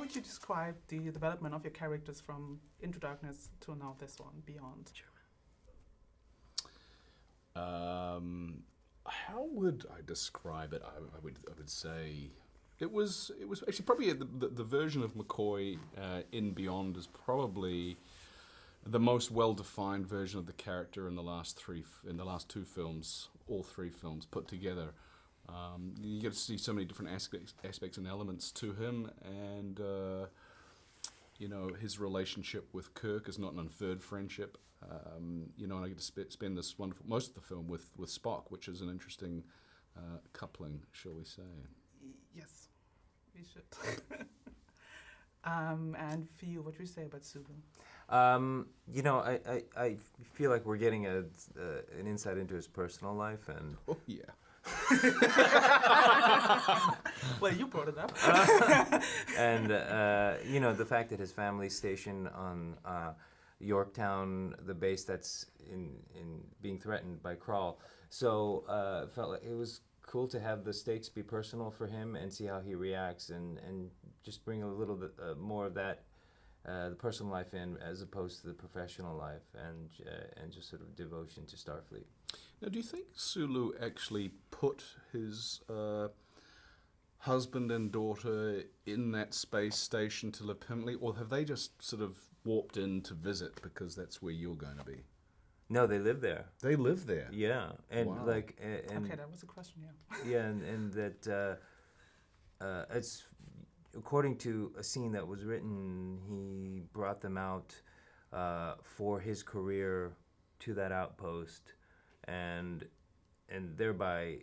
would you describe the development of your characters from Into Darkness to now this one, Beyond? How would I describe it? I would say it was actually probably the version of McCoy in Beyond is probably the most well-defined version of the character in the last two films, all three films put together. You get to see so many different aspects and elements to him, and his relationship with Kirk is not an inferred friendship. And I get to spend this most of the film with Spock, which is an interesting coupling, shall we say? Yes, we should. And for you, what do you say about Sulu? I feel like we're getting an insight into his personal life, and oh yeah. Well, you brought it up. And the fact that his family's stationed on Yorktown, the base that's in being threatened by Krull. So felt like it was cool to have the stakes be personal for him and see how he reacts, and just bring a little bit more of that the personal life in, as opposed to the professional life, and just sort of devotion to Starfleet. Now, do you think Sulu actually put his husband and daughter in that space station to live permanently, or have they just sort of warped in to visit because that's where you're going to be? No, they live there. They live there? Yeah. And wow. okay, that was a question, yeah. Yeah, and that it's according to a scene that was written, he brought them out for his career to that outpost, and thereby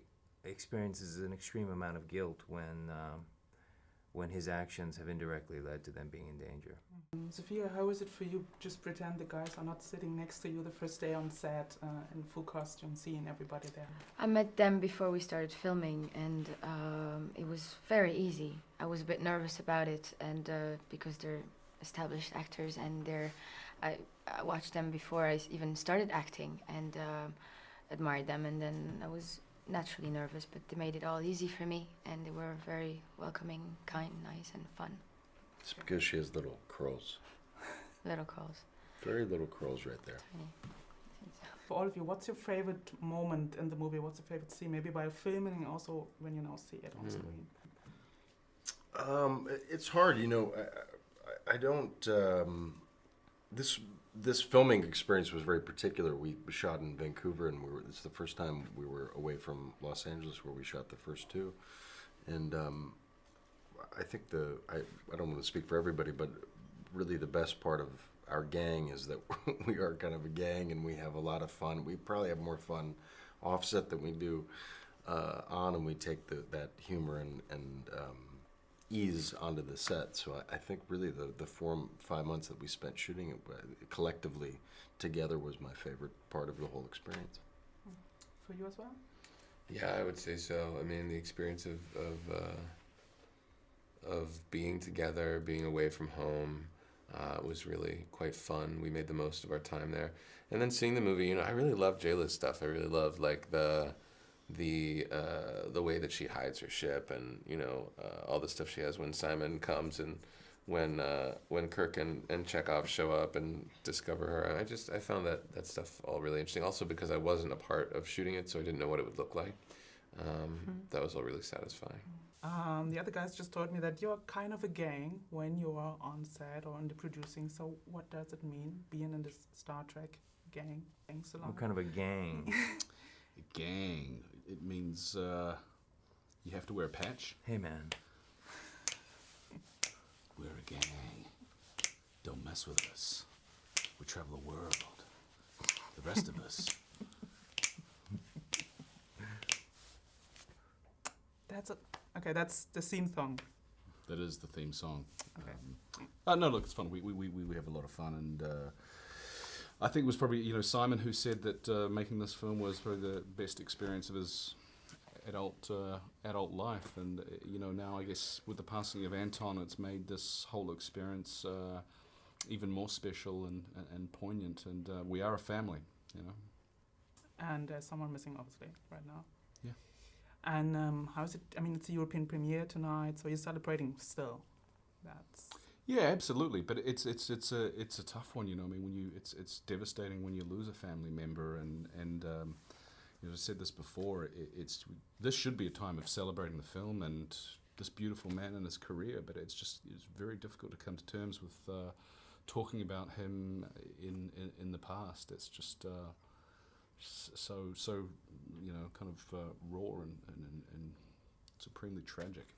experiences an extreme amount of guilt when his actions have indirectly led to them being in danger. Sophia, how is it for you? Just pretend the guys are not sitting next to you the first day on set in full costume, seeing everybody there. I met them before we started filming, and it was very easy. I was a bit nervous about it, and because they're established actors, and I watched them before I even started acting, and admired them, and then I was naturally nervous, but they made it all easy for me, and they were very welcoming, kind, nice, and fun. It's because she has little curls. Little curls. Very little curls right there. Tiny. For all of you, what's your favorite moment in the movie? What's your favorite scene? Maybe while filming, and also when you now see it on screen. It's hard, I don't. This filming experience was very particular. We shot in Vancouver, and it's the first time we were away from Los Angeles, where we shot the first two. And I think I don't want to speak for everybody, but really the best part of our gang is that we are kind of a gang, and we have a lot of fun. We probably have more fun offset than we do on, and we take that humor and ease onto the set. So I think really the 4 or 5 months that we spent shooting it collectively together was my favorite part of the whole experience. For you as well? Yeah, I would say so. I mean, the experience of being together, being away from home, was really quite fun. We made the most of our time there, and then seeing the movie. I really love Jayla's stuff. I really love like the way that she hides her ship, and all the stuff she has when Simon comes, and when Kirk and Chekhov show up and discover her. And I found that stuff all really interesting. Also because I wasn't a part of shooting it, so I didn't know what it would look like. That was all really satisfying. The other guys just told me that you're kind of a gang when you are on set or in the producing. So what does it mean, being in this Star Trek gang? Thanks a lot. What kind of a gang? A gang. It means you have to wear a patch. Hey, man. We're a gang. Don't mess with us. We travel the world. The rest of us. That's the theme song. That is the theme song. Okay. No, look, it's fun. We have a lot of fun, and I think it was probably Simon who said that making this film was probably the best experience of his adult life, and now I guess with the passing of Anton, it's made this whole experience even more special and poignant, and we are a family, And there's someone missing, obviously, right now. Yeah. And how is it? I mean, it's a European premiere tonight, so you're celebrating still That's Yeah, absolutely. But it's a tough one, you know. I mean, it's devastating when you lose a family member, and you know, I said this before. This should be a time of celebrating the film and this beautiful man and his career. But it's very difficult to come to terms with talking about him in the past. It's just so you know, kind of raw and supremely tragic.